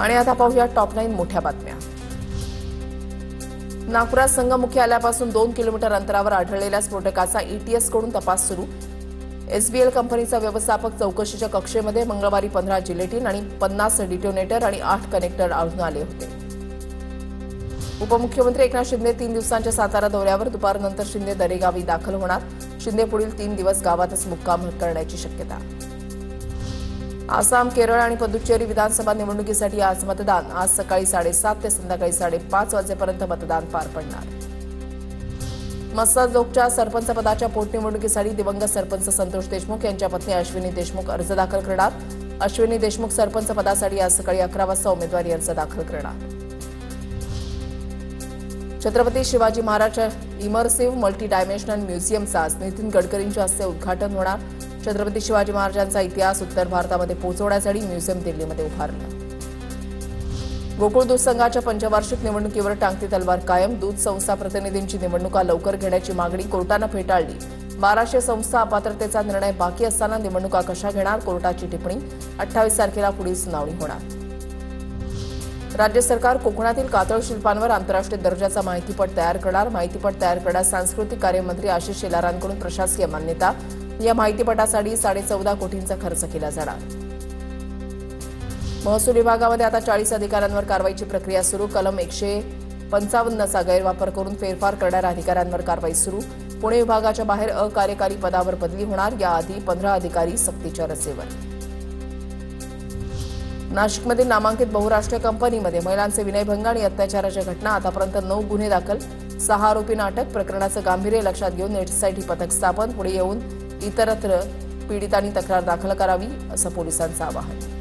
आणि आता पाहूया टॉप 9 मोठ्या बातम्या। नागपुरात संगमुखी आल्यापासून 2 किलोमीटर अंतरावर आढळलेल्या स्फोटकाचा ETS कडून तपास सुरू। SBL कंपनीचा व्यवस्थापक चौकशीच्या कक्षेमध्ये मंगळवारी 15 जिलेटिन आणि 50 डिटोनेटर आणि 8 कनेक्टर आढळून आले होते। उपमुख्यमंत्री एकनाथ शिंदे 3 दिवसांच्या सातारा दौऱ्यावर दुपारनंतर शिंदे दरेगावी दाखल होणार। शिंदे पुढील 3 दिवस गावातच मुक्काम करण्याची शक्यता। आसाम, केरळ आणि पुदुच्चेरी विधानसभा निवडणुकीसाठी आज मतदान। आज सकाळी 7:30 ते संध्याकाळी 5:30 वाजेपर्यंत मतदान पार पडणार। मस्साजोगच्या सरपंच पदाच्या पोटनिवडणुकीसाठी दिवंगत सरपंच संतोष देशमुख यांच्या पत्नी अश्विनी देशमुख अर्ज दाखल करणार। अश्विनी देशमुख सरपंच पदासाठी आज सकाळी 11 वाजता उमेदवारी अर्ज दाखल करणार। Chhatrapati Shivaji Maharaj immersive multi dimensional म्युझियमचं आज नितीन गडकरींच्या हस्ते उद्घाटन होणार। छत्रपती शिवाजी महाराजांचा इतिहास उत्तर भारतामध्ये पोहोचवण्यासाठी म्युझियम दिल्लीमध्ये उभारलं। गोकुळ दूध संघाच्या पंचवार्षिक निवडणुकीवर टांगती तलवार कायम। दूध संस्था प्रतिनिधींची निवडणुका लवकर घेण्याची मागणी कोर्टानं फेटाळली। 1200 संस्था अपात्रतेचा निर्णय बाकी असताना निवडणुका कशा घेणार, कोर्टाची टिप्पणी। 28 तारखेला पुढील सुनावणी होणार। राज्य सरकार कोकणातील कातळ शिल्पांवर आंतरराष्ट्रीय दर्जाचा माहितीपट तयार करणार। माहितीपट तयार करण्यास सांस्कृतिक कार्यमंत्री आशिष शेलारांकडून प्रशासकीय मान्यता। या माहितीपटासाठी 14.5 कोटींचा खर्च केला जाणार। महसूल विभागामध्ये आता 40 अधिकाऱ्यांवर कारवाईची प्रक्रिया सुरू। कलम 155चा गैरवापर करून फेरफार करणाऱ्या अधिकाऱ्यांवर कारवाई सुरू। पुणे विभागाच्या बाहेर अकार्यकारी पदावर बदली होणार। याआधी 15 अधिकारी सक्तीच्या रजेवर। नाशिकमधील नामांकित बहुराष्ट्रीय कंपनीमध्ये महिलांचे विनयभंग आणि अत्याचाराच्या घटना। आतापर्यंत 9 गुन्हे दाखल, 6 आरोपींना अटक। प्रकरणाचं गांभीर्य लक्षात घेऊन एसआयटी पथक स्थापन। पुढे येऊन इतरत्र पीडितांनी तक्रार दाखल करावी असं पोलिसांचं आवाहन।